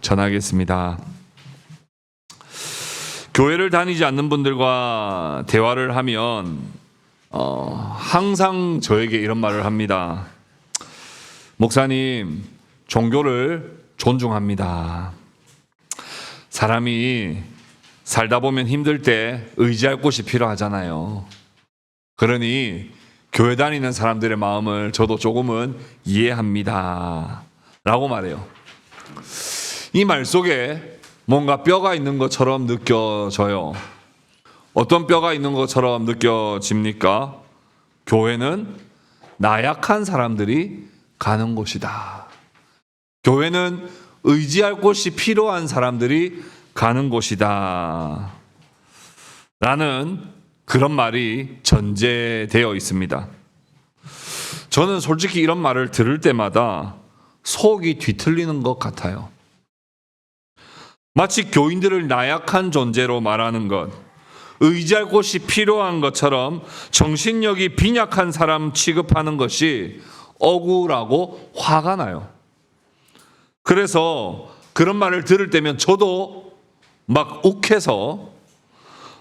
전하겠습니다. 교회를 다니지 않는 분들과 대화를 하면 항상 저에게 이런 말을 합니다. 목사님, 종교를 존중합니다. 사람이 살다 보면 힘들 때 의지할 곳이 필요하잖아요. 그러니 교회 다니는 사람들의 마음을 저도 조금은 이해합니다. 라고 말해요. 이 말 속에 뭔가 뼈가 있는 것처럼 느껴져요. 어떤 뼈가 있는 것처럼 느껴집니까? 교회는 나약한 사람들이 가는 곳이다. 교회는 의지할 곳이 필요한 사람들이 가는 곳이다. 라는 그런 말이 전제되어 있습니다. 저는 솔직히 이런 말을 들을 때마다 속이 뒤틀리는 것 같아요. 마치 교인들을 나약한 존재로 말하는 것, 의지할 곳이 필요한 것처럼 정신력이 빈약한 사람 취급하는 것이 억울하고 화가 나요. 그래서 그런 말을 들을 때면 저도 막 욱해서,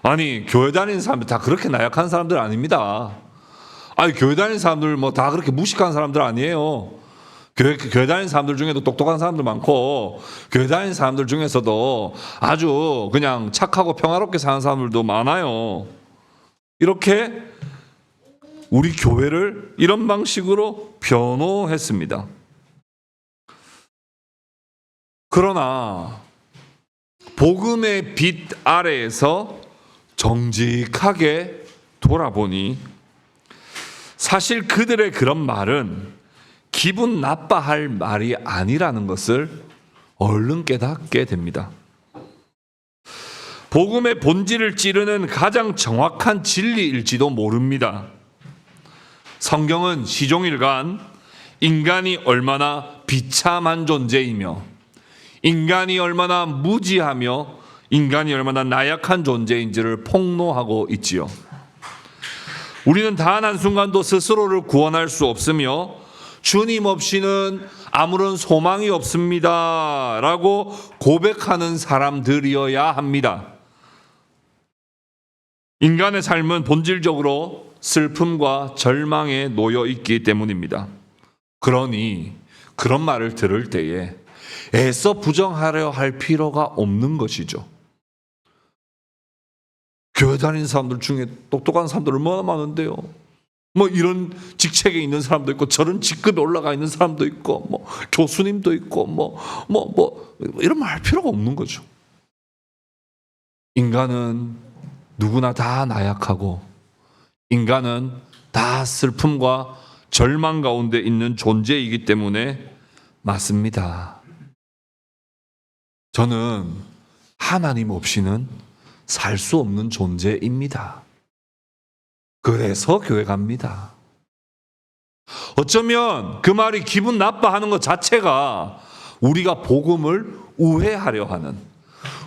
아니, 교회 다니는 사람들 다 그렇게 나약한 사람들 아닙니다. 아니, 교회 다니는 사람들 뭐 다 그렇게 무식한 사람들 아니에요. 교회 다니는 사람들 중에도 똑똑한 사람들 많고, 교회 다니는 사람들 중에서도 아주 그냥 착하고 평화롭게 사는 사람들도 많아요. 이렇게 우리 교회를 이런 방식으로 변호했습니다. 그러나 복음의 빛 아래에서 정직하게 돌아보니 사실 그들의 그런 말은 기분 나빠할 말이 아니라는 것을 얼른 깨닫게 됩니다. 복음의 본질을 찌르는 가장 정확한 진리일지도 모릅니다. 성경은 시종일관 인간이 얼마나 비참한 존재이며, 인간이 얼마나 무지하며, 인간이 얼마나 나약한 존재인지를 폭로하고 있지요. 우리는 단 한순간도 스스로를 구원할 수 없으며 주님 없이는 아무런 소망이 없습니다 라고 고백하는 사람들이어야 합니다. 인간의 삶은 본질적으로 슬픔과 절망에 놓여 있기 때문입니다. 그러니 그런 말을 들을 때에 애써 부정하려 할 필요가 없는 것이죠. 교회 다니는 사람들 중에 똑똑한 사람들 얼마나 많은데요. 뭐 이런 직책에 있는 사람도 있고, 저런 직급에 올라가 있는 사람도 있고, 뭐 교수님도 있고, 뭐 이런 말 할 필요가 없는 거죠. 인간은 누구나 다 나약하고, 인간은 다 슬픔과 절망 가운데 있는 존재이기 때문에 맞습니다. 저는 하나님 없이는 살 수 없는 존재입니다. 그래서 교회 갑니다. 어쩌면 그 말이 기분 나빠하는 것 자체가 우리가 복음을 우회하려 하는,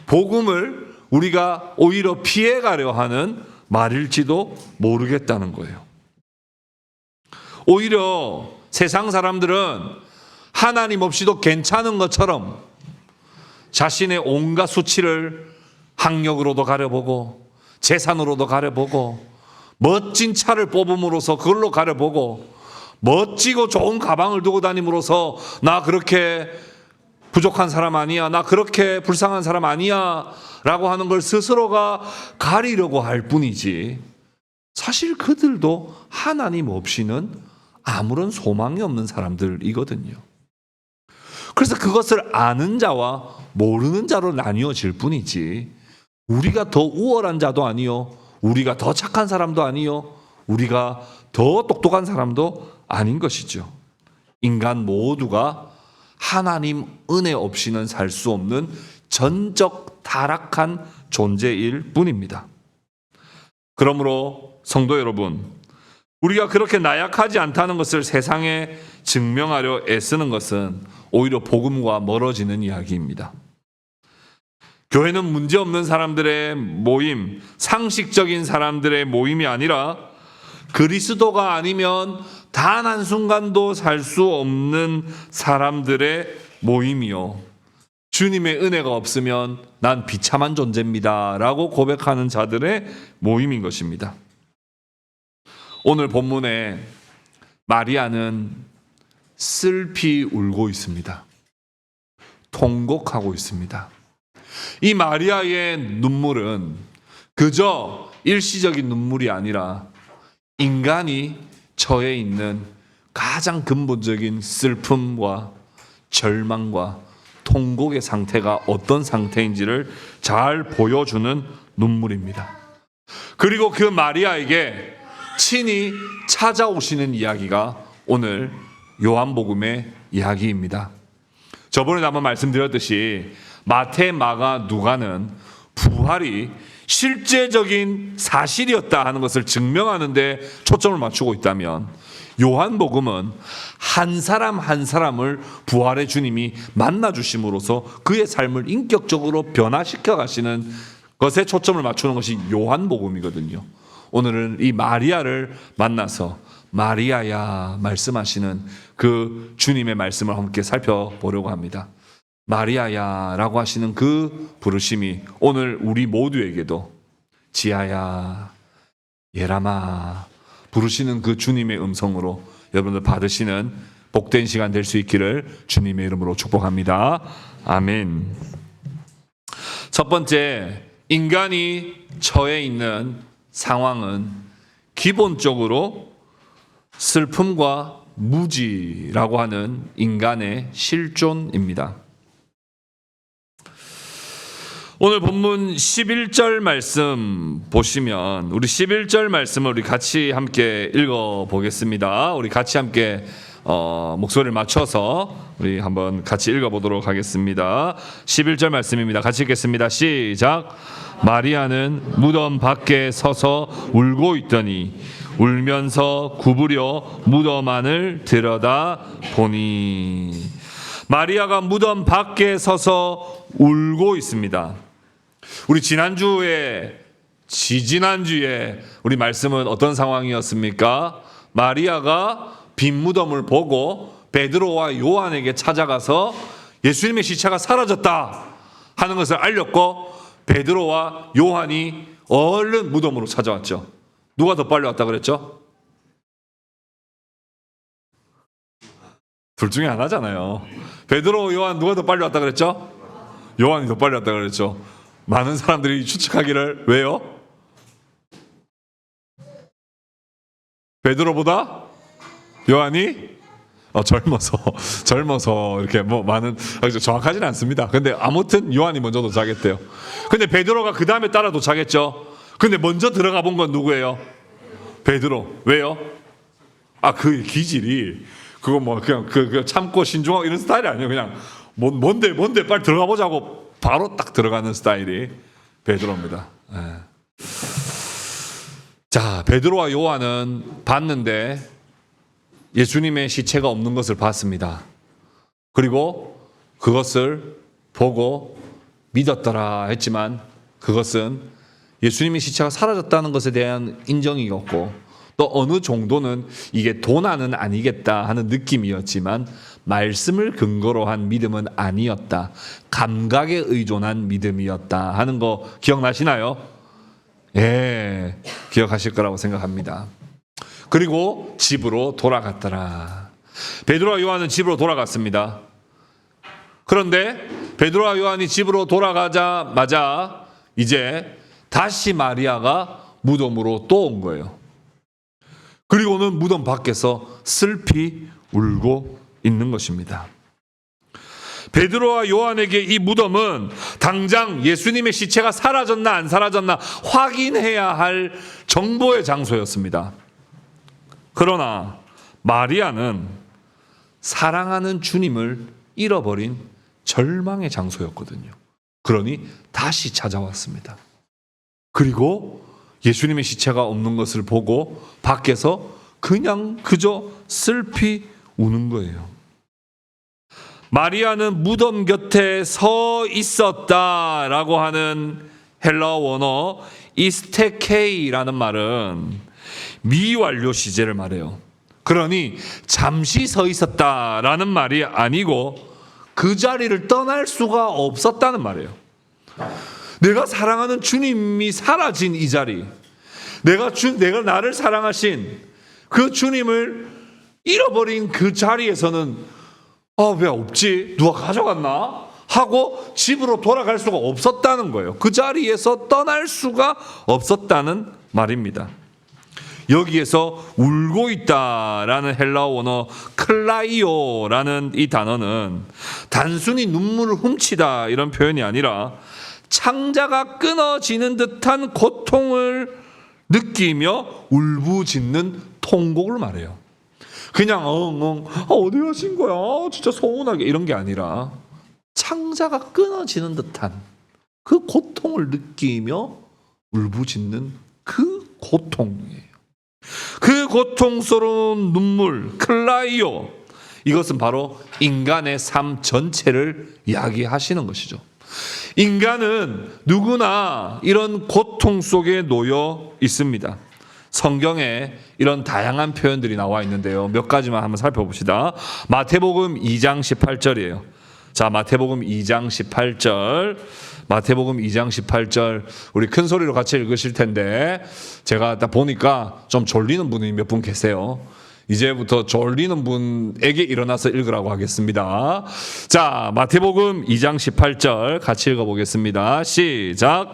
복음을 우리가 오히려 피해가려 하는 말일지도 모르겠다는 거예요. 오히려 세상 사람들은 하나님 없이도 괜찮은 것처럼 자신의 온갖 수치를 학력으로도 가려보고, 재산으로도 가려보고, 멋진 차를 뽑음으로써 그걸로 가려보고, 멋지고 좋은 가방을 두고 다님으로써 나 그렇게 부족한 사람 아니야, 나 그렇게 불쌍한 사람 아니야 라고 하는 걸 스스로가 가리려고 할 뿐이지, 사실 그들도 하나님 없이는 아무런 소망이 없는 사람들이거든요. 그래서 그것을 아는 자와 모르는 자로 나뉘어질 뿐이지, 우리가 더 우월한 자도 아니요, 우리가 더 착한 사람도 아니요, 우리가 더 똑똑한 사람도 아닌 것이죠. 인간 모두가 하나님 은혜 없이는 살 수 없는 전적 타락한 존재일 뿐입니다. 그러므로 성도 여러분, 우리가 그렇게 나약하지 않다는 것을 세상에 증명하려 애쓰는 것은 오히려 복음과 멀어지는 이야기입니다. 교회는 문제없는 사람들의 모임, 상식적인 사람들의 모임이 아니라 그리스도가 아니면 단 한순간도 살 수 없는 사람들의 모임이요, 주님의 은혜가 없으면 난 비참한 존재입니다 라고 고백하는 자들의 모임인 것입니다. 오늘 본문에 마리아는 슬피 울고 있습니다. 통곡하고 있습니다. 이 마리아의 눈물은 그저 일시적인 눈물이 아니라 인간이 처해 있는 가장 근본적인 슬픔과 절망과 통곡의 상태가 어떤 상태인지를 잘 보여주는 눈물입니다. 그리고 그 마리아에게 친히 찾아오시는 이야기가 오늘 요한복음의 이야기입니다. 저번에 한번 말씀드렸듯이 마태, 마가, 누가는 부활이 실제적인 사실이었다 하는 것을 증명하는 데 초점을 맞추고 있다면 요한복음은 한 사람 한 사람을 부활의 주님이 만나주심으로써 그의 삶을 인격적으로 변화시켜 가시는 것에 초점을 맞추는 것이 요한복음이거든요. 오늘은 이 마리아를 만나서 마리아야 말씀하시는 그 주님의 말씀을 함께 살펴보려고 합니다. 마리아야 라고 하시는 그 부르심이 오늘 우리 모두에게도 지아야 예람아 부르시는 그 주님의 음성으로 여러분들 받으시는 복된 시간 될 수 있기를 주님의 이름으로 축복합니다. 아멘. 첫 번째, 인간이 처해 있는 상황은 기본적으로 슬픔과 무지라고 하는 인간의 실존입니다. 오늘 본문 11절 말씀 보시면 우리 11절 말씀을 우리 같이 함께 읽어보겠습니다. 우리 같이 함께 목소리를 맞춰서 우리 한번 같이 읽어보도록 하겠습니다. 11절 말씀입니다. 같이 읽겠습니다. 시작. 마리아는 무덤 밖에 서서 울고 있더니 울면서 구부려 무덤 안을 들여다 보니. 마리아가 무덤 밖에 서서 울고 있습니다. 우리 지지난주에 우리 말씀은 어떤 상황이었습니까? 마리아가 빈 무덤을 보고 베드로와 요한에게 찾아가서 예수님의 시체가 사라졌다 하는 것을 알렸고 베드로와 요한이 얼른 무덤으로 찾아왔죠. 누가 더 빨리 왔다 그랬죠? 둘 중에 하나잖아요. 베드로, 요한 누가 더 빨리 왔다 그랬죠? 요한이 더 빨리 왔다 그랬죠. 많은 사람들이 추측하기를 왜요? 베드로보다 요한이 젊어서 이렇게 뭐 많은 정확하지는 않습니다. 근데 아무튼 요한이 먼저 도착했대요. 근데 베드로가 그 다음에 따라 도착했죠. 근데 먼저 들어가 본 건 누구예요? 베드로. 왜요? 그 기질이 그거 뭐 그냥 그 참고 신중하고 이런 스타일이 아니에요. 그냥 뭔데 빨리 들어가 보자고 바로 딱 들어가는 스타일이 베드로입니다. 자, 베드로와 요한은 봤는데 예수님의 시체가 없는 것을 봤습니다. 그리고 그것을 보고 믿었더라 했지만 그것은 예수님의 시체가 사라졌다는 것에 대한 인정이었고 또 어느 정도는 이게 도난은 아니겠다 하는 느낌이었지만 말씀을 근거로 한 믿음은 아니었다. 감각에 의존한 믿음이었다 하는 거 기억나시나요? 예, 기억하실 거라고 생각합니다. 그리고 집으로 돌아갔더라. 베드로와 요한은 집으로 돌아갔습니다. 그런데 베드로와 요한이 집으로 돌아가자마자 이제 다시 마리아가 무덤으로 또 온 거예요. 그리고는 무덤 밖에서 슬피 울고 있는 것입니다. 베드로와 요한에게 이 무덤은 당장 예수님의 시체가 사라졌나 안 사라졌나 확인해야 할 정보의 장소였습니다. 그러나 마리아는 사랑하는 주님을 잃어버린 절망의 장소였거든요. 그러니 다시 찾아왔습니다. 그리고 예수님의 시체가 없는 것을 보고 밖에서 그저 슬피 우는 거예요. 마리아는 무덤 곁에 서 있었다라고 하는 헬라어 원어 이스테케이라는 말은 미완료 시제를 말해요. 그러니 잠시 서 있었다라는 말이 아니고 그 자리를 떠날 수가 없었다는 말이에요. 내가 사랑하는 주님이 사라진 이 자리, 내가 나를 사랑하신 그 주님을 잃어버린 그 자리에서는 왜 없지? 누가 가져갔나? 하고 집으로 돌아갈 수가 없었다는 거예요. 그 자리에서 떠날 수가 없었다는 말입니다. 여기에서 울고 있다라는 헬라어 원어 클라이오라는 이 단어는 단순히 눈물을 훔치다 이런 표현이 아니라 창자가 끊어지는 듯한 고통을 느끼며 울부짖는 통곡을 말해요. 그냥 어디 가신 거야? 진짜 서운하게 이런 게 아니라 창자가 끊어지는 듯한 그 고통을 느끼며 울부짖는 그 고통이에요. 그 고통스러운 눈물, 클라이오, 이것은 바로 인간의 삶 전체를 이야기하시는 것이죠. 인간은 누구나 이런 고통 속에 놓여 있습니다. 성경에 이런 다양한 표현들이 나와 있는데요. 몇 가지만 한번 살펴봅시다. 마태복음 2장 18절이에요. 자, 마태복음 2장 18절. 마태복음 2장 18절. 우리 큰 소리로 같이 읽으실 텐데 제가 딱 보니까 좀 졸리는 분이 몇 분 계세요. 이제부터 졸리는 분에게 일어나서 읽으라고 하겠습니다. 자, 마태복음 2장 18절 같이 읽어보겠습니다. 시작.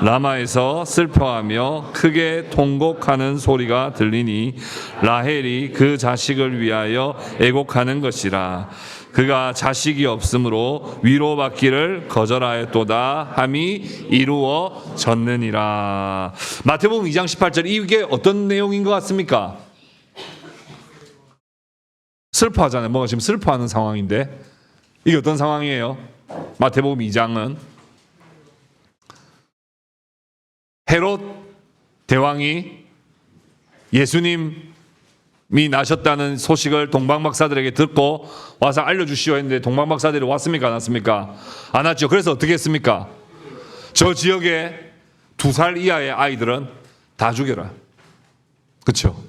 라마에서 슬퍼하며 크게 통곡하는 소리가 들리니 라헬이 그 자식을 위하여 애곡하는 것이라. 그가 자식이 없으므로 위로받기를 거절하였도다 함이 이루어졌느니라. 마태복음 2장 18절, 이게 어떤 내용인 것 같습니까? 슬퍼하잖아요. 뭔가 지금 슬퍼하는 상황인데 이게 어떤 상황이에요? 마태복음 2장은 헤롯 대왕이 예수님이 나셨다는 소식을 동방박사들에게 듣고 와서 알려주시오 했는데 동방박사들이 왔습니까? 안 왔습니까? 안 왔죠. 그래서 어떻게 했습니까? 저 지역에 2살 이하의 아이들은 다 죽여라. 그렇죠?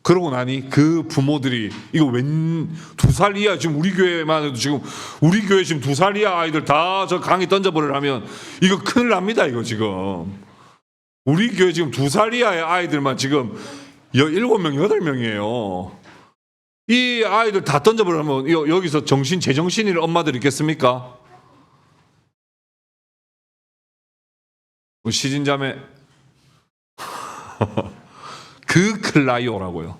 그러고 나니 그 부모들이 이거 웬 2살 이하, 지금 우리 교회만 해도 지금 우리 교회 지금 2살 이하 아이들 다 저 강에 던져버리려면 이거 큰일 납니다. 이거 지금 우리 교회 지금 2살 이하의 아이들만 지금 7명 8명이에요. 이 아이들 다 던져버리면 여기서 제정신일 엄마들 있겠습니까? 시진자매 그 클라이오라고요.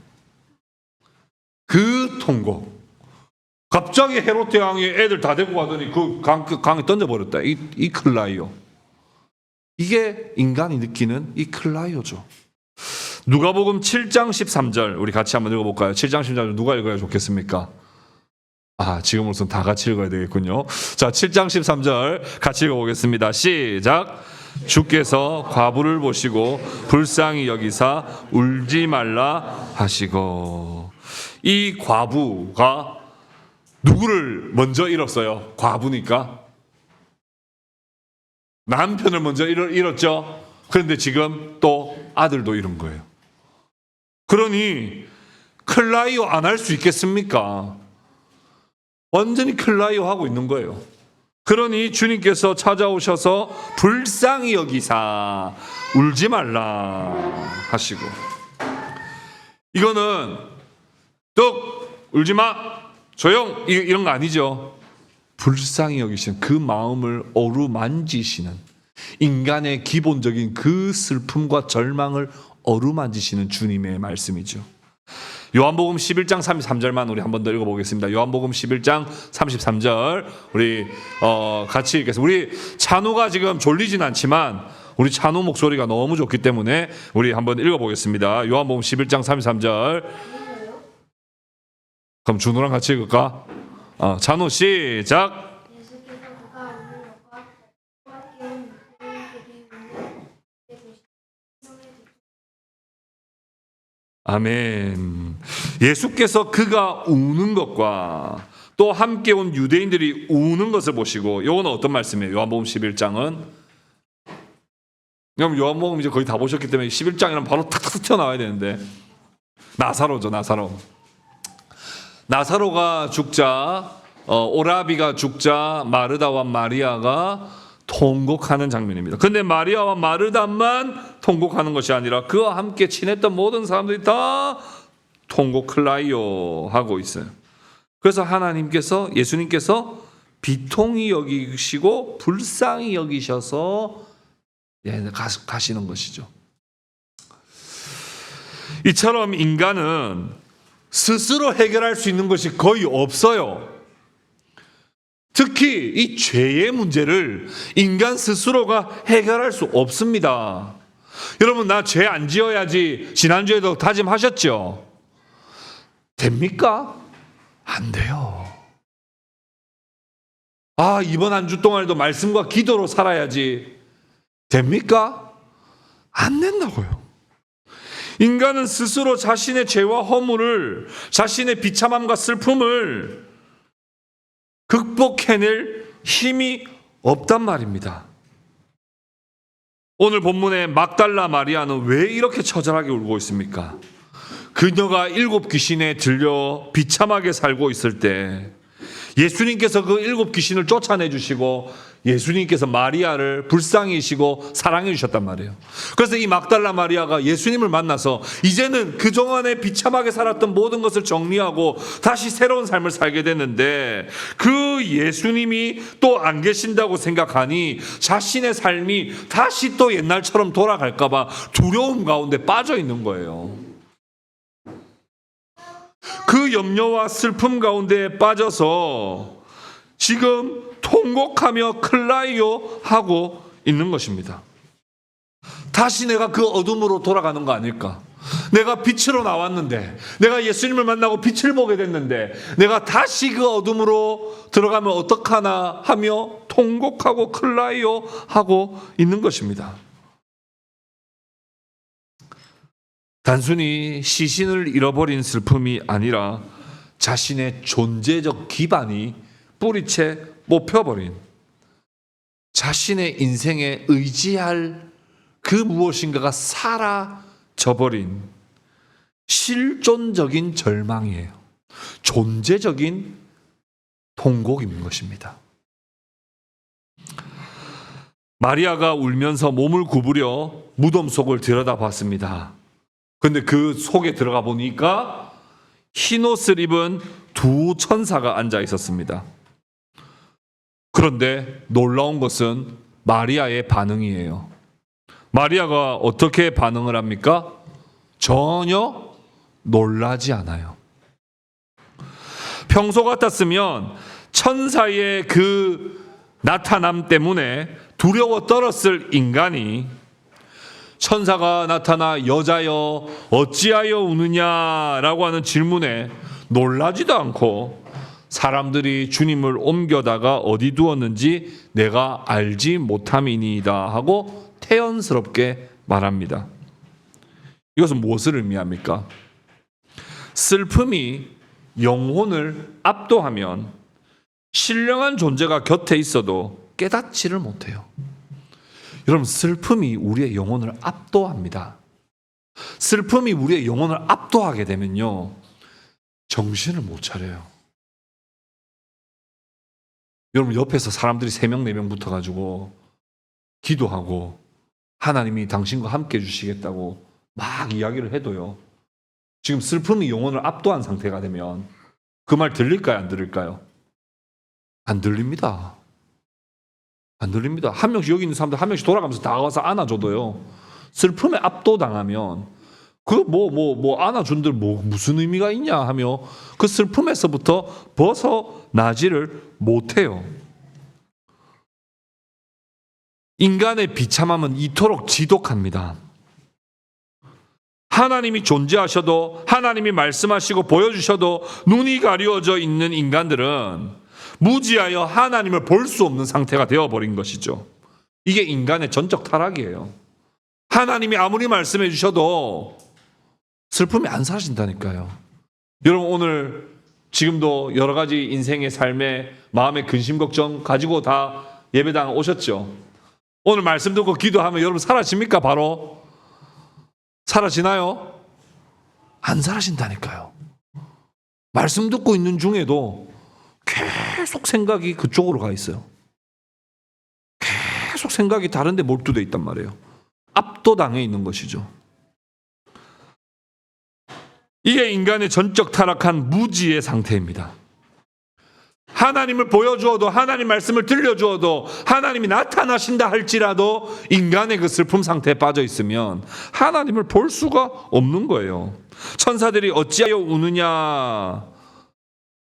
그 통곡. 갑자기 헤롯 대왕이 애들 다 데리고 가더니 그 강에 던져버렸다. 이 클라이오. 이게 인간이 느끼는 이 클라이오죠. 누가복음 7장 13절 우리 같이 한번 읽어볼까요? 7장 13절 누가 읽어야 좋겠습니까? 지금으로선 다 같이 읽어야 되겠군요. 자, 7장 13절 같이 읽어보겠습니다. 시작. 주께서 과부를 보시고 불쌍히 여기사 울지 말라 하시고. 이 과부가 누구를 먼저 잃었어요? 과부니까 남편을 먼저 잃었죠. 그런데 지금 또 아들도 잃은 거예요. 그러니 클라이오 안 할 수 있겠습니까? 완전히 클라이오 하고 있는 거예요. 그러니 주님께서 찾아오셔서 불쌍히 여기사 울지 말라 하시고. 이거는 뚝 울지 마 조용 이런 거 아니죠. 불쌍히 여기시는 그 마음을 어루만지시는, 인간의 기본적인 그 슬픔과 절망을 어루만지시는 주님의 말씀이죠. 요한복음 11장 33절만 우리 한 번 더 읽어보겠습니다. 요한복음 11장 33절 우리 같이 읽겠습니다. 우리 찬우가 지금 졸리진 않지만 우리 찬우 목소리가 너무 좋기 때문에 우리 한번 읽어보겠습니다. 요한복음 11장 33절. 그럼 준우랑 같이 읽을까? 찬우 시작. 아멘. 예수께서 그가 우는 것과 또 함께 온 유대인들이 우는 것을 보시고, 요거는 어떤 말씀이에요? 요한복음 11장은 그럼 요한복음 이제 거의 다 보셨기 때문에 11장이랑 바로 탁탁 튀어나와야 되는데, 나사로죠. 나사로가 죽자 오라비가 죽자 마르다와 마리아가 통곡하는 장면입니다. 근데 마리아와 마르다만 통곡하는 것이 아니라 그와 함께 친했던 모든 사람들이 다 통곡클라이오 하고 있어요. 그래서 예수님께서 비통히 여기시고 불쌍히 여기셔서 가시는 것이죠. 이처럼 인간은 스스로 해결할 수 있는 것이 거의 없어요. 특히 이 죄의 문제를 인간 스스로가 해결할 수 없습니다. 여러분, 나 죄 안 지어야지 지난주에도 다짐하셨죠? 됩니까? 안 돼요. 이번 한 주 동안에도 말씀과 기도로 살아야지 됩니까? 안 된다고요. 인간은 스스로 자신의 죄와 허물을, 자신의 비참함과 슬픔을 극복해낼 힘이 없단 말입니다. 오늘 본문의 막달라 마리아는 왜 이렇게 처절하게 울고 있습니까? 그녀가 7 귀신에 들려 비참하게 살고 있을 때 예수님께서 그 7 귀신을 쫓아내 주시고 예수님께서 마리아를 불쌍히 여기시고 사랑해 주셨단 말이에요. 그래서 이 막달라 마리아가 예수님을 만나서 이제는 그동안에 비참하게 살았던 모든 것을 정리하고 다시 새로운 삶을 살게 됐는데, 그 예수님이 또 안 계신다고 생각하니 자신의 삶이 다시 또 옛날처럼 돌아갈까 봐 두려움 가운데 빠져 있는 거예요. 그 염려와 슬픔 가운데 빠져서 지금 통곡하며 클라이오 하고 있는 것입니다. 다시 내가 그 어둠으로 돌아가는 거 아닐까? 내가 빛으로 나왔는데, 내가 예수님을 만나고 빛을 보게 됐는데 내가 다시 그 어둠으로 들어가면 어떡하나 하며 통곡하고 클라이오 하고 있는 것입니다. 단순히 시신을 잃어버린 슬픔이 아니라 자신의 존재적 기반이 뿌리채 뽑혀버린, 자신의 인생에 의지할 그 무엇인가가 사라져버린 실존적인 절망이에요. 존재적인 통곡인 것입니다. 마리아가 울면서 몸을 구부려 무덤 속을 들여다봤습니다. 근데 그 속에 들어가 보니까 흰 옷을 입은 2 천사가 앉아 있었습니다. 그런데 놀라운 것은 마리아의 반응이에요. 마리아가 어떻게 반응을 합니까? 전혀 놀라지 않아요. 평소 같았으면 천사의 그 나타남 때문에 두려워 떨었을 인간이 천사가 나타나 여자여 어찌하여 우느냐라고 하는 질문에 놀라지도 않고 사람들이 주님을 옮겨다가 어디 두었는지 내가 알지 못함이니이다 하고 태연스럽게 말합니다. 이것은 무엇을 의미합니까? 슬픔이 영혼을 압도하면 신령한 존재가 곁에 있어도 깨닫지를 못해요. 여러분, 슬픔이 우리의 영혼을 압도합니다. 슬픔이 우리의 영혼을 압도하게 되면요, 정신을 못 차려요. 여러분, 옆에서 사람들이 3명, 4명 붙어가지고 기도하고 하나님이 당신과 함께 해주시겠다고 막 이야기를 해도요, 지금 슬픔이 영혼을 압도한 상태가 되면 그 말 들릴까요? 안 들릴까요? 안 들립니다. 안 들립니다. 한 명씩, 여기 있는 사람들 한 명씩 돌아가면서 다가와서 안아줘도요, 슬픔에 압도당하면 안아준들 무슨 의미가 있냐 하며 그 슬픔에서부터 벗어나지를 못해요. 인간의 비참함은 이토록 지독합니다. 하나님이 존재하셔도, 하나님이 말씀하시고 보여주셔도 눈이 가려져 있는 인간들은 무지하여 하나님을 볼 수 없는 상태가 되어버린 것이죠. 이게 인간의 전적 타락이에요. 하나님이 아무리 말씀해 주셔도 슬픔이 안 사라진다니까요. 여러분, 오늘 지금도 여러 가지 인생의 삶에 마음의 근심 걱정 가지고 다 예배당 오셨죠? 오늘 말씀 듣고 기도하면 여러분 사라집니까? 바로 사라지나요? 안 사라진다니까요. 말씀 듣고 있는 중에도 계속 생각이 그쪽으로 가 있어요. 계속 생각이 다른 데 몰두돼 있단 말이에요. 압도당해 있는 것이죠. 이게 인간의 전적 타락한 무지의 상태입니다. 하나님을 보여주어도, 하나님 말씀을 들려주어도, 하나님이 나타나신다 할지라도 인간의 그 슬픔 상태에 빠져 있으면 하나님을 볼 수가 없는 거예요. 천사들이 어찌하여 우느냐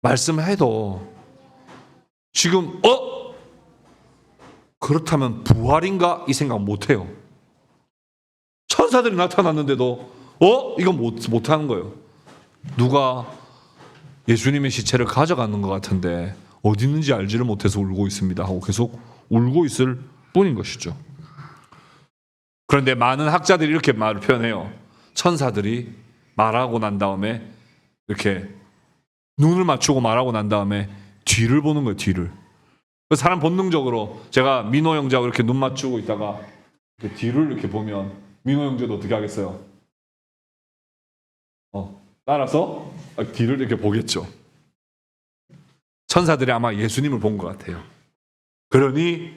말씀해도 지금 그렇다면 부활인가 이 생각 못해요. 천사들이 나타났는데도 이건 못하는 거예요. 누가 예수님의 시체를 가져가는 것 같은데 어디 있는지 알지를 못해서 울고 있습니다 하고 계속 울고 있을 뿐인 것이죠. 그런데 많은 학자들이 이렇게 말을 표현해요. 천사들이 말하고 난 다음에 이렇게 눈을 맞추고 말하고 난 다음에 뒤를 보는 거예요. 뒤를. 사람 본능적으로 제가 민호 형제하고 이렇게 눈 맞추고 있다가 이렇게 뒤를 이렇게 보면 민호 형제도 어떻게 하겠어요? 따라서 뒤를 이렇게 보겠죠. 천사들이 아마 예수님을 본 것 같아요. 그러니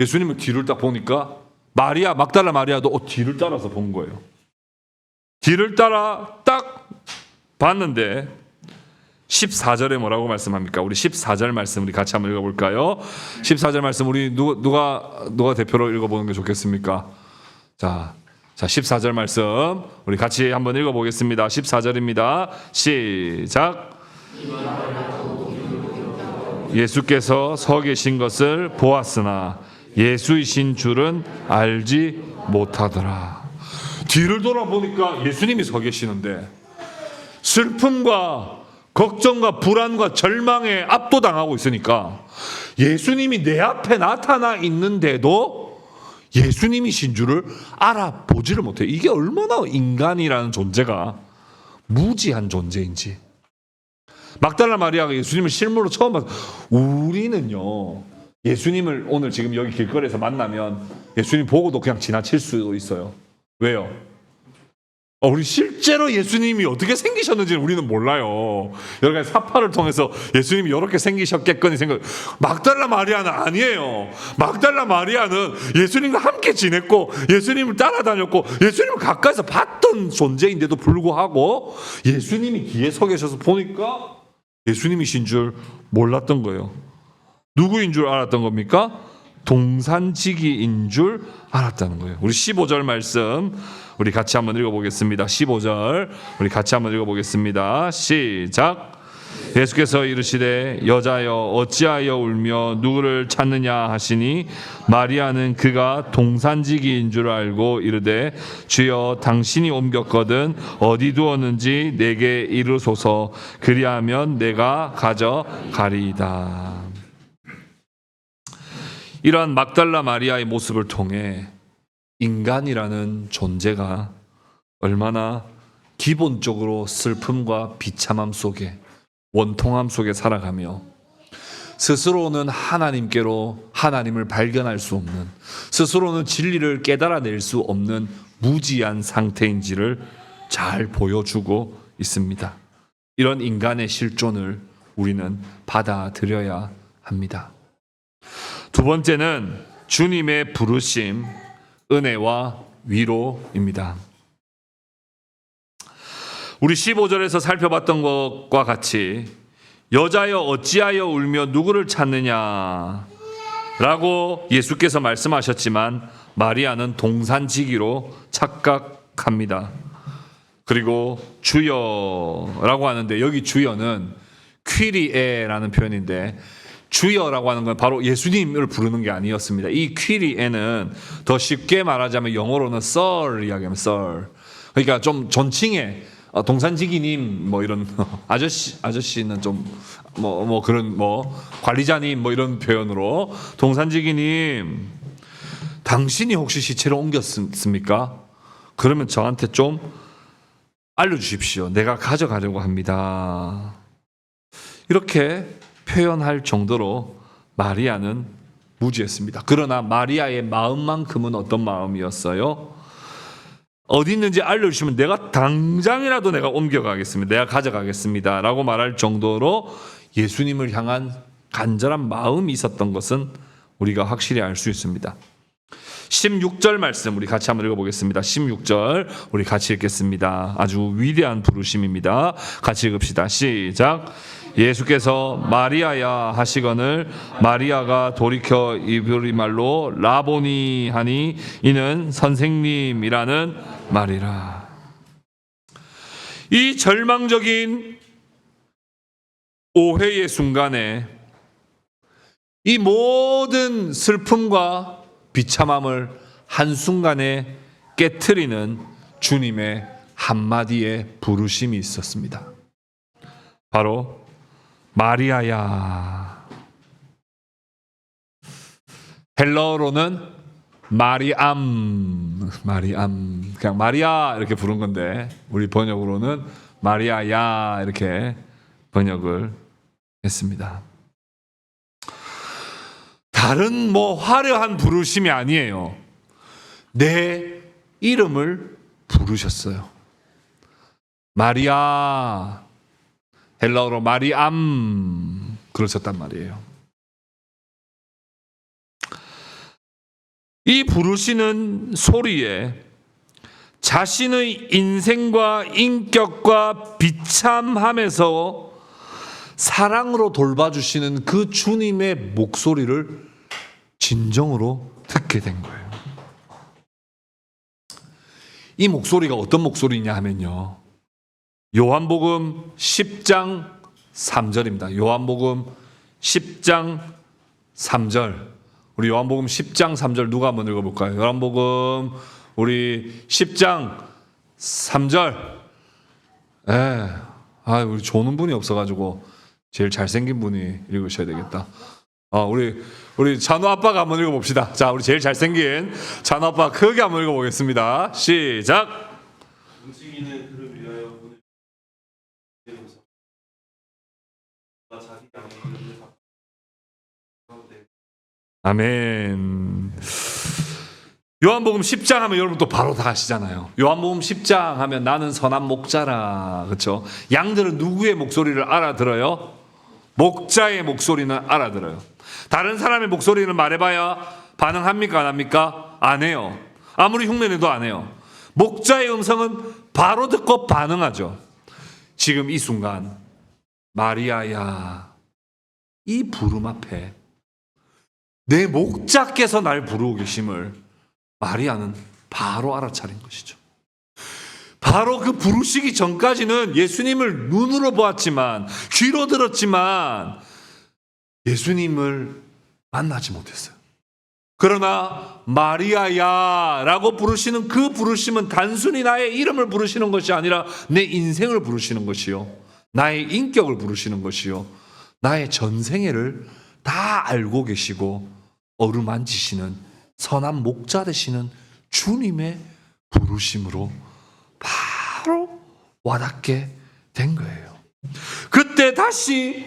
예수님을 뒤를 딱 보니까 마리아, 막달라 마리아도 뒤를 따라서 본 거예요. 뒤를 따라 딱 봤는데 14절에 뭐라고 말씀합니까? 우리 14절 말씀 우리 같이 한번 읽어볼까요? 14절 말씀 우리 누가 대표로 읽어보는 게 좋겠습니까? 자 14절 말씀 우리 같이 한번 읽어보겠습니다. 14절입니다. 시작. 예수께서 서 계신 것을 보았으나 예수이신 줄은 알지 못하더라. 뒤를 돌아보니까 예수님이 서 계시는데 슬픔과 걱정과 불안과 절망에 압도당하고 있으니까 예수님이 내 앞에 나타나 있는데도 예수님이신 줄을 알아보지를 못해요. 이게 얼마나 인간이라는 존재가 무지한 존재인지. 막달라 마리아가 예수님을 실물로 처음 봤어요. 우리는요, 예수님을 오늘 지금 여기 길거리에서 만나면 예수님 보고도 그냥 지나칠 수도 있어요. 왜요? 우리 실제로 예수님이 어떻게 생기셨는지는 우리는 몰라요. 여러 가지 사파를 통해서 예수님이 이렇게 생기셨겠거니 생각. 막달라 마리아는 아니에요. 막달라 마리아는 예수님과 함께 지냈고 예수님을 따라다녔고 예수님을 가까이서 봤던 존재인데도 불구하고 예수님이 뒤에 서 계셔서 보니까 예수님이신 줄 몰랐던 거예요. 누구인 줄 알았던 겁니까? 동산지기인 줄 알았다는 거예요. 우리 15절 말씀 우리 같이 한번 읽어보겠습니다. 15절 우리 같이 한번 읽어보겠습니다. 시작. 예수께서 이르시되 여자여 어찌하여 울며 누구를 찾느냐 하시니 마리아는 그가 동산지기인 줄 알고 이르되 주여 당신이 옮겼거든 어디 두었는지 내게 이르소서 그리하면 내가 가져가리이다. 이러한 막달라 마리아의 모습을 통해 인간이라는 존재가 얼마나 기본적으로 슬픔과 비참함 속에 원통함 속에 살아가며 스스로는 하나님께로 하나님을 발견할 수 없는 스스로는 진리를 깨달아낼 수 없는 무지한 상태인지를 잘 보여주고 있습니다. 이런 인간의 실존을 우리는 받아들여야 합니다. 두 번째는 주님의 부르심, 은혜와 위로입니다. 우리 15절에서 살펴봤던 것과 같이 여자여 어찌하여 울며 누구를 찾느냐 라고 예수께서 말씀하셨지만 마리아는 동산지기로 착각합니다. 그리고 주여라고 하는데 여기 주여는 퀴리에라는 표현인데 주여라고 하는 건 바로 예수님을 부르는 게 아니었습니다. 이 퀴리에는 더 쉽게 말하자면 영어로는 sir 이야기하면 sir. 그러니까 좀 존칭에 동산지기님 뭐 이런 아저씨는 좀 뭐 그런 뭐 관리자님 뭐 이런 표현으로 동산지기님 당신이 혹시 시체를 옮겼습니까? 그러면 저한테 좀 알려주십시오. 내가 가져가려고 합니다. 이렇게 표현할 정도로 마리아는 무지했습니다. 그러나 마리아의 마음만큼은 어떤 마음이었어요? 어디 있는지 알려주시면 내가 당장이라도 내가 옮겨가겠습니다. 내가 가져가겠습니다. 라고 말할 정도로 예수님을 향한 간절한 마음이 있었던 것은 우리가 확실히 알 수 있습니다. 16절 말씀 우리 같이 한번 읽어보겠습니다. 16절 우리 같이 읽겠습니다. 아주 위대한 부르심입니다. 같이 읽읍시다. 시작. 예수께서 마리아야 하시거늘 마리아가 돌이켜 이브리 말로 라보니 하니 이는 선생님이라는 말이라. 이 절망적인 오해의 순간에 이 모든 슬픔과 비참함을 한순간에 깨트리는 주님의 한마디의 부르심이 있었습니다. 바로 마리아야. 헬라어로는 마리암, 그냥 마리아 이렇게 부른 건데 우리 번역으로는 마리아야 이렇게 번역을 했습니다. 다른 화려한 부르심이 아니에요. 내 이름을 부르셨어요. 마리아, 헬라어로 마리암 그러셨단 말이에요. 이 부르시는 소리에 자신의 인생과 인격과 비참함에서 사랑으로 돌봐주시는 그 주님의 목소리를 진정으로 듣게 된 거예요. 이 목소리가 어떤 목소리냐 하면요, 요한복음 10장 3절입니다. 요한복음 10장 3절. 우리 요한복음 10장 3절 누가 한번 읽어볼까요? 요한복음 우리 10장 3절. 우리 조는 분이 없어가지고 제일 잘생긴 분이 읽으셔야 되겠다. 우리 찬호 아빠가 한번 읽어봅시다. 자, 우리 제일 잘생긴 찬호 아빠 크게 한번 읽어보겠습니다. 시작. 움직이는 그를 위하여 문을 열어서 자기 양을 가운데. 아멘. 요한복음 10장 하면 여러분 또 바로 다 아시잖아요. 요한복음 10장 하면 나는 선한 목자라. 그렇죠? 양들은 누구의 목소리를 알아들어요? 목자의 목소리는 알아들어요. 다른 사람의 목소리는 말해봐야 반응합니까? 안 합니까? 안 해요. 아무리 흉내내도 안 해요. 목자의 음성은 바로 듣고 반응하죠. 지금 이 순간 마리아야, 이 부름 앞에 내 목자께서 날 부르고 계심을 마리아는 바로 알아차린 것이죠. 바로 그 부르시기 전까지는 예수님을 눈으로 보았지만, 귀로 들었지만 예수님을 만나지 못했어요. 그러나 마리아야 라고 부르시는 그 부르심은 단순히 나의 이름을 부르시는 것이 아니라 내 인생을 부르시는 것이요, 나의 인격을 부르시는 것이요, 나의 전생애를 다 알고 계시고 어루만지시는 선한 목자 되시는 주님의 부르심으로 바로 와닿게 된 거예요. 그때 다시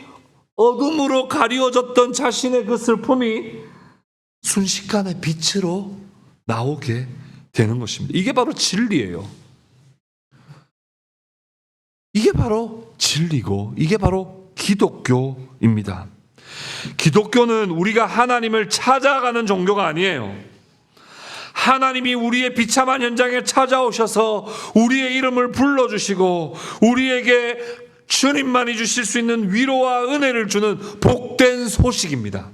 어둠으로 가리워졌던 자신의 그 슬픔이 순식간에 빛으로 나오게 되는 것입니다. 이게 바로 진리예요. 이게 바로 진리고 이게 바로 기독교입니다. 기독교는 우리가 하나님을 찾아가는 종교가 아니에요. 하나님이 우리의 비참한 현장에 찾아오셔서 우리의 이름을 불러주시고 우리에게 주님만이 주실 수 있는 위로와 은혜를 주는 복된 소식입니다.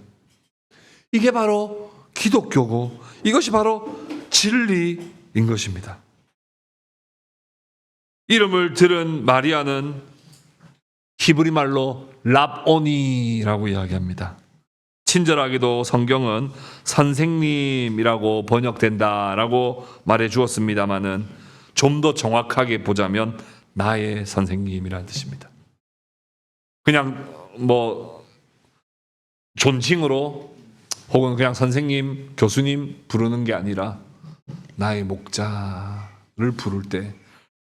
이게 바로 기독교고 이것이 바로 진리인 것입니다. 이름을 들은 마리아는 히브리 말로 랍오니라고 이야기합니다. 친절하게도 성경은 선생님이라고 번역된다라고 말해 주었습니다만은 좀 더 정확하게 보자면 나의 선생님이라는 뜻입니다. 그냥 존칭으로 혹은 그냥 선생님, 교수님 부르는 게 아니라 나의 목자를 부를 때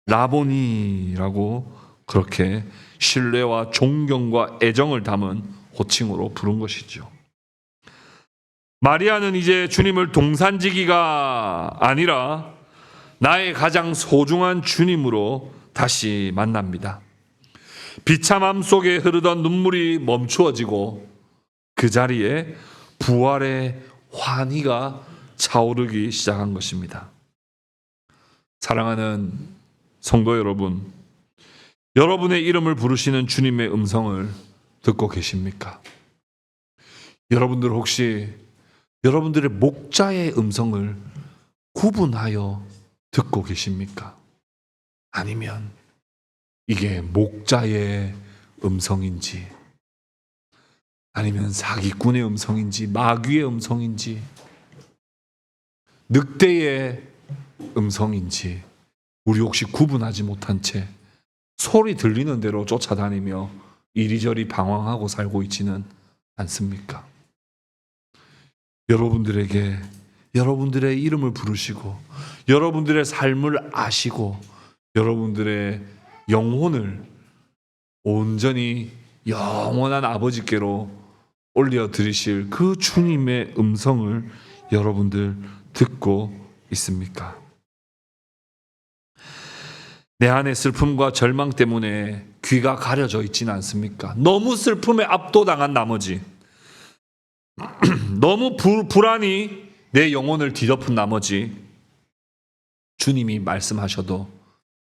라보니라고 그렇게 신뢰와 존경과 애정을 담은 호칭으로 부른 것이죠. 마리아는 이제 주님을 동산지기가 아니라 나의 가장 소중한 주님으로 다시 만납니다. 비참함 속에 흐르던 눈물이 멈추어지고 그 자리에 부활의 환희가 차오르기 시작한 것입니다. 사랑하는 성도 여러분, 여러분의 이름을 부르시는 주님의 음성을 듣고 계십니까? 여러분들 혹시 여러분들의 목자의 음성을 구분하여 듣고 계십니까? 아니면 이게 목자의 음성인지, 아니면 사기꾼의 음성인지, 마귀의 음성인지, 늑대의 음성인지 우리 혹시 구분하지 못한 채 소리 들리는 대로 쫓아다니며 이리저리 방황하고 살고 있지는 않습니까? 여러분들에게 여러분들의 이름을 부르시고 여러분들의 삶을 아시고 여러분들의 영혼을 온전히 영원한 아버지께로 올려드리실 그 주님의 음성을 여러분들 듣고 있습니까? 내 안의 슬픔과 절망 때문에 귀가 가려져 있지는 않습니까? 너무 슬픔에 압도당한 나머지, 너무 불안이 내 영혼을 뒤덮은 나머지 주님이 말씀하셔도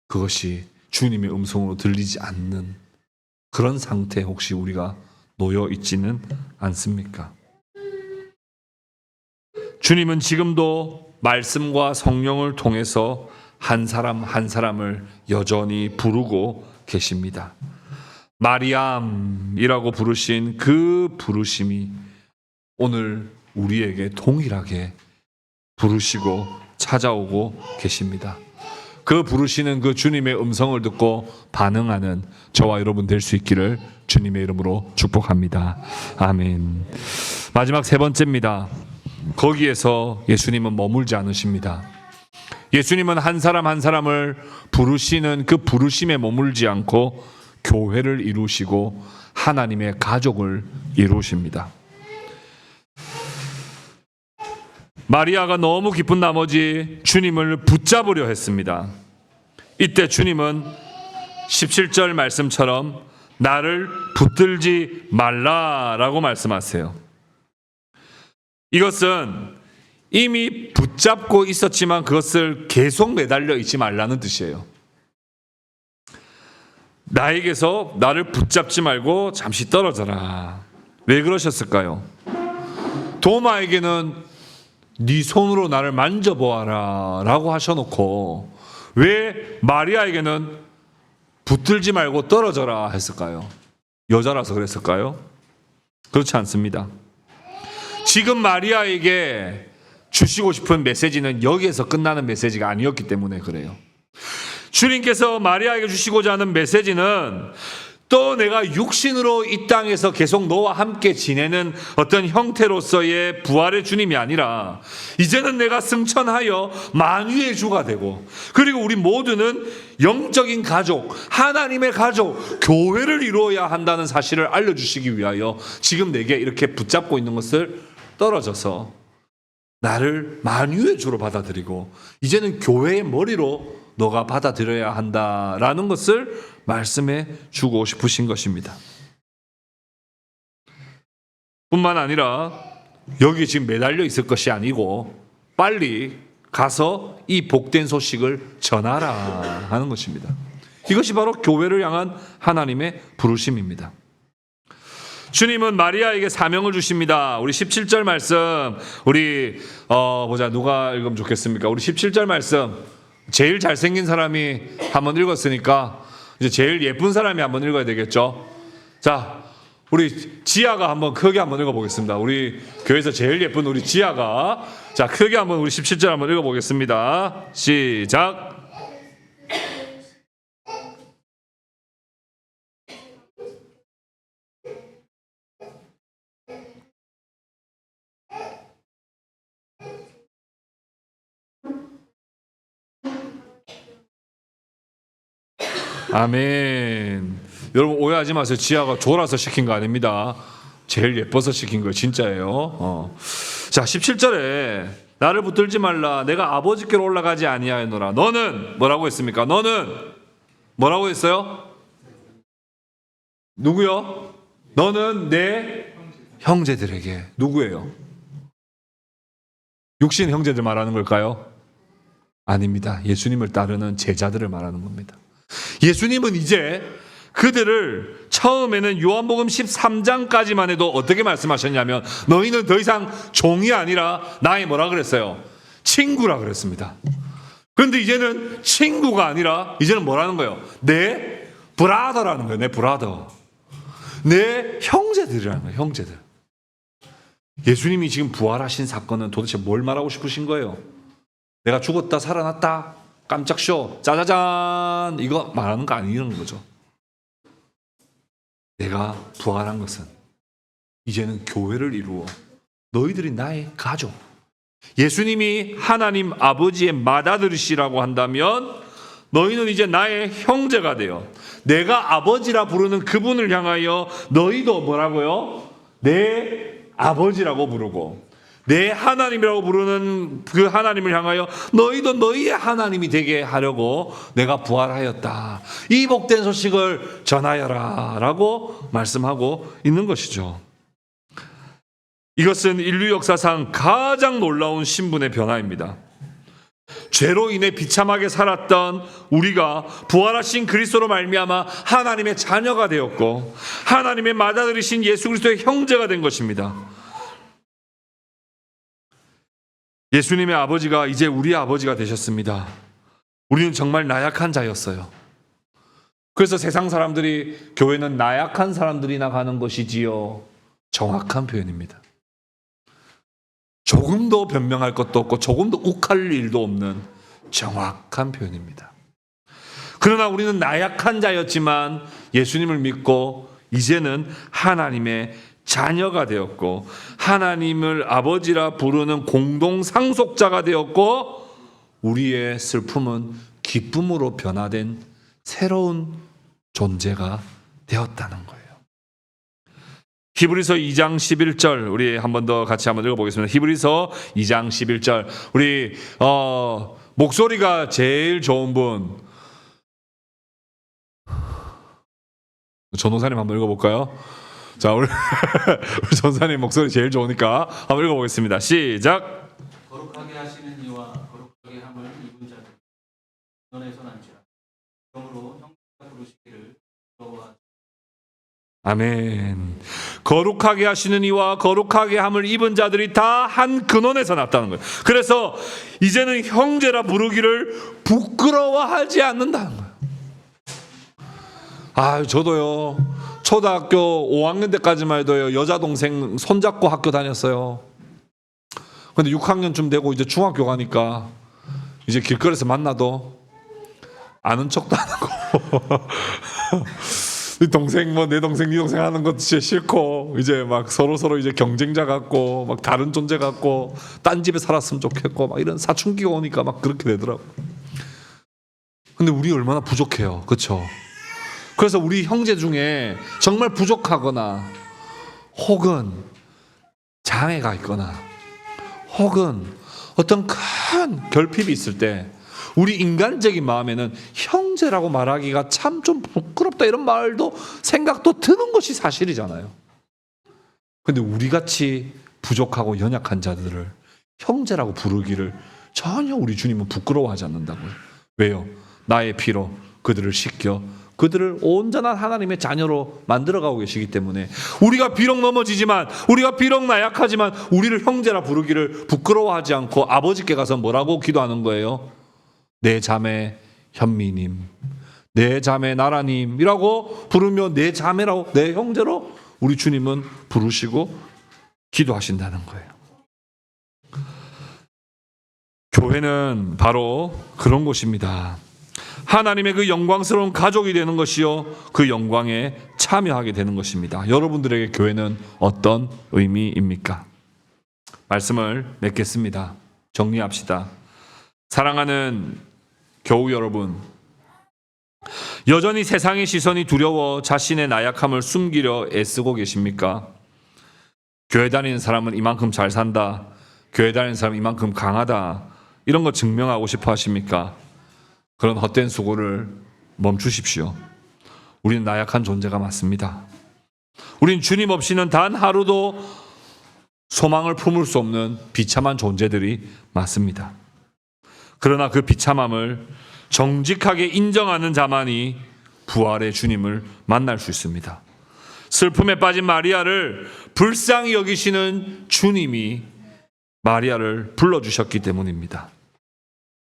그것이 주님의 음성으로 들리지 않는 그런 상태에 혹시 우리가 놓여 있지는 않습니까? 주님은 지금도 말씀과 성령을 통해서 한 사람 한 사람을 여전히 부르고 계십니다. 마리암이라고 부르신 그 부르심이 오늘 우리에게 동일하게 부르시고 찾아오고 계십니다. 그 부르시는 그 주님의 음성을 듣고 반응하는 저와 여러분 될 수 있기를 주님의 이름으로 축복합니다. 아멘. 마지막 세 번째입니다. 거기에서 예수님은 머물지 않으십니다. 예수님은 한 사람 한 사람을 부르시는 그 부르심에 머물지 않고 교회를 이루시고 하나님의 가족을 이루십니다. 마리아가 너무 기쁜 나머지 주님을 붙잡으려 했습니다. 이때 주님은 17절 말씀처럼 나를 붙들지 말라라고 말씀하세요. 이것은 이미 붙잡고 있었지만 그것을 계속 매달려 있지 말라는 뜻이에요. 나에게서 나를 붙잡지 말고 잠시 떨어져라. 왜 그러셨을까요? 도마에게는 네 손으로 나를 만져보아라 라고 하셔놓고 왜 마리아에게는 붙들지 말고 떨어져라 했을까요? 여자라서 그랬을까요? 그렇지 않습니다. 지금 마리아에게 주시고 싶은 메시지는 여기에서 끝나는 메시지가 아니었기 때문에 그래요. 주님께서 마리아에게 주시고자 하는 메시지는 또 내가 육신으로 이 땅에서 계속 너와 함께 지내는 어떤 형태로서의 부활의 주님이 아니라 이제는 내가 승천하여 만유의 주가 되고 그리고 우리 모두는 영적인 가족, 하나님의 가족, 교회를 이루어야 한다는 사실을 알려주시기 위하여 지금 내게 이렇게 붙잡고 있는 것을 떨어져서 나를 만유의 주로 받아들이고 이제는 교회의 머리로 너가 받아들여야 한다라는 것을 말씀해 주고 싶으신 것입니다. 뿐만 아니라 여기 지금 매달려 있을 것이 아니고 빨리 가서 이 복된 소식을 전하라 하는 것입니다. 이것이 바로 교회를 향한 하나님의 부르심입니다. 주님은 마리아에게 사명을 주십니다. 우리 17절 말씀 우리 보자 누가 읽으면 좋겠습니까? 우리 17절 말씀 제일 잘생긴 사람이 한번 읽었으니까 이제 제일 예쁜 사람이 한번 읽어야 되겠죠. 자, 우리 지아가 한번 크게 한번 읽어보겠습니다. 우리 교회에서 제일 예쁜 우리 지아가 자 크게 한번 우리 17절 한번 읽어보겠습니다. 시작. 아멘. 여러분 오해하지 마세요. 지아가 졸아서 시킨 거 아닙니다. 제일 예뻐서 시킨 거예요. 진짜예요. 자 17절에 나를 붙들지 말라. 내가 아버지께로 올라가지 아니하였노라. 너는 뭐라고 했습니까? 너는 뭐라고 했어요? 누구요? 너는 내 형제들에게. 누구예요? 육신 형제들 말하는 걸까요? 아닙니다. 예수님을 따르는 제자들을 말하는 겁니다. 예수님은 이제 그들을 처음에는 요한복음 13장까지만 해도 어떻게 말씀하셨냐면 너희는 더 이상 종이 아니라 나의 뭐라 그랬어요? 친구라 그랬습니다. 그런데 이제는 친구가 아니라 이제는 뭐라는 거예요? 내 브라더라는 거예요. 내 브라더. 내 형제들이라는 거예요. 형제들. 예수님이 지금 부활하신 사건은 도대체 뭘 말하고 싶으신 거예요? 내가 죽었다 살아났다 깜짝 쇼 짜자잔 이거 말하는 거 아니라는 거죠. 내가 부활한 것은 이제는 교회를 이루어 너희들이 나의 가족. 예수님이 하나님 아버지의 맏아들이시라고 한다면 너희는 이제 나의 형제가 되어 내가 아버지라 부르는 그분을 향하여 너희도 뭐라고요? 내 아버지라고 부르고 내 하나님이라고 부르는 그 하나님을 향하여 너희도 너희의 하나님이 되게 하려고 내가 부활하였다. 이 복된 소식을 전하여라 라고 말씀하고 있는 것이죠. 이것은 인류 역사상 가장 놀라운 신분의 변화입니다. 죄로 인해 비참하게 살았던 우리가 부활하신 그리스도로 말미암아 하나님의 자녀가 되었고 하나님의 맏아들이신 예수 그리스도의 형제가 된 것입니다. 예수님의 아버지가 이제 우리의 아버지가 되셨습니다. 우리는 정말 나약한 자였어요. 그래서 세상 사람들이 교회는 나약한 사람들이나 가는 것이지요. 정확한 표현입니다. 조금도 변명할 것도 없고 조금도 욱할 일도 없는 정확한 표현입니다. 그러나 우리는 나약한 자였지만 예수님을 믿고 이제는 하나님의 자녀가 되었고 하나님을 아버지라 부르는 공동 상속자가 되었고 우리의 슬픔은 기쁨으로 변화된 새로운 존재가 되었다는 거예요. 히브리서 2장 11절 우리 한 번 더 같이 한번 읽어보겠습니다. 히브리서 2장 11절 우리 목소리가 제일 좋은 분 전호사님 한번 읽어볼까요? 자, 우리 전사님 목소리 제일 좋으니까 한번 읽어보겠습니다. 시작. 거룩하게 하시는 이와 거룩하게 함을 입은 자들 너네서 난지라 그러므로 형제가 부르시기를 부러워하지. 아멘. 거룩하게 하시는 이와 거룩하게 함을 입은 자들이 다 한 근원에서 났다는 거예요. 그래서 이제는 형제라 부르기를 부끄러워하지 않는다는 거예요. 아, 저도요. 초등학교 5학년 때까지만 해도요. 여자 동생 손잡고 학교 다녔어요. 근데 6학년쯤 되고 이제 중학교 가니까 이제 길거리에서 만나도 아는 척도 안 하고 동생 뭐 내 동생 네 동생 하는 것도 진짜 싫고 이제 막 서로 이제 경쟁자 같고 막 다른 존재 같고 딴 집에 살았으면 좋겠고 막 이런 사춘기가 오니까 막 그렇게 되더라고. 근데 우리 얼마나 부족해요, 그렇죠? 그래서 우리 형제 중에 정말 부족하거나 혹은 장애가 있거나 혹은 어떤 큰 결핍이 있을 때 우리 인간적인 마음에는 형제라고 말하기가 참 좀 부끄럽다 이런 말도 생각도 드는 것이 사실이잖아요. 근데 우리같이 부족하고 연약한 자들을 형제라고 부르기를 전혀 우리 주님은 부끄러워하지 않는다고요. 왜요? 나의 피로 그들을 씻겨 그들을 온전한 하나님의 자녀로 만들어가고 계시기 때문에 우리가 비록 넘어지지만 우리가 비록 나약하지만 우리를 형제라 부르기를 부끄러워하지 않고 아버지께 가서 뭐라고 기도하는 거예요? 내 자매 현미님, 내 자매 나라님이라고 부르며 내 자매라고 내 형제로 우리 주님은 부르시고 기도하신다는 거예요. 교회는 바로 그런 곳입니다. 하나님의 그 영광스러운 가족이 되는 것이요 그 영광에 참여하게 되는 것입니다. 여러분들에게 교회는 어떤 의미입니까? 말씀을 맺겠습니다. 정리합시다. 사랑하는 교우 여러분, 여전히 세상의 시선이 두려워 자신의 나약함을 숨기려 애쓰고 계십니까? 교회 다니는 사람은 이만큼 잘 산다, 교회 다니는 사람은 이만큼 강하다, 이런 거 증명하고 싶어 하십니까? 그런 헛된 수고를 멈추십시오. 우리는 나약한 존재가 맞습니다. 우린 주님 없이는 단 하루도 소망을 품을 수 없는 비참한 존재들이 맞습니다. 그러나 그 비참함을 정직하게 인정하는 자만이 부활의 주님을 만날 수 있습니다. 슬픔에 빠진 마리아를 불쌍히 여기시는 주님이 마리아를 불러주셨기 때문입니다.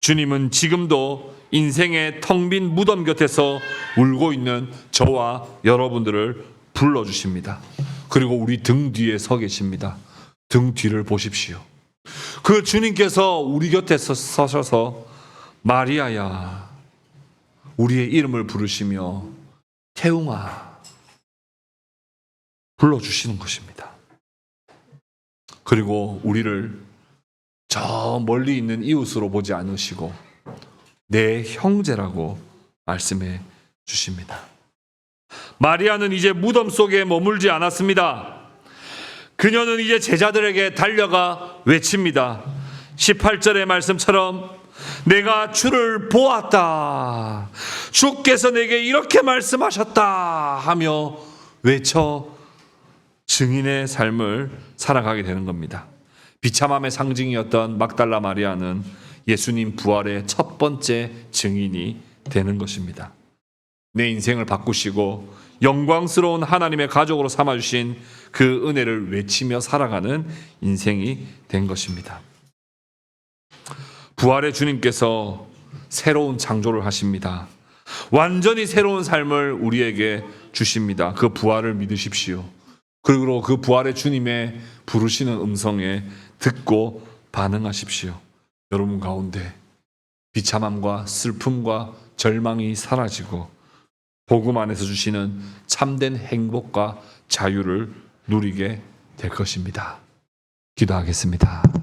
주님은 지금도 인생의 텅 빈 무덤 곁에서 울고 있는 저와 여러분들을 불러주십니다. 그리고 우리 등 뒤에 서 계십니다. 등 뒤를 보십시오. 그 주님께서 우리 곁에 서셔서 마리아야, 우리의 이름을 부르시며 태웅아 불러주시는 것입니다. 그리고 우리를 저 멀리 있는 이웃으로 보지 않으시고 내 형제라고 말씀해 주십니다. 마리아는 이제 무덤 속에 머물지 않았습니다. 그녀는 이제 제자들에게 달려가 외칩니다. 18절의 말씀처럼 내가 주를 보았다. 주께서 내게 이렇게 말씀하셨다 하며 외쳐 증인의 삶을 살아가게 되는 겁니다. 비참함의 상징이었던 막달라 마리아는 예수님 부활의 첫 번째 증인이 되는 것입니다. 내 인생을 바꾸시고 영광스러운 하나님의 가족으로 삼아주신 그 은혜를 외치며 살아가는 인생이 된 것입니다. 부활의 주님께서 새로운 창조를 하십니다. 완전히 새로운 삶을 우리에게 주십니다. 그 부활을 믿으십시오. 그리고 그 부활의 주님의 부르시는 음성에 듣고 반응하십시오. 여러분 가운데 비참함과 슬픔과 절망이 사라지고 복음 안에서 주시는 참된 행복과 자유를 누리게 될 것입니다. 기도하겠습니다.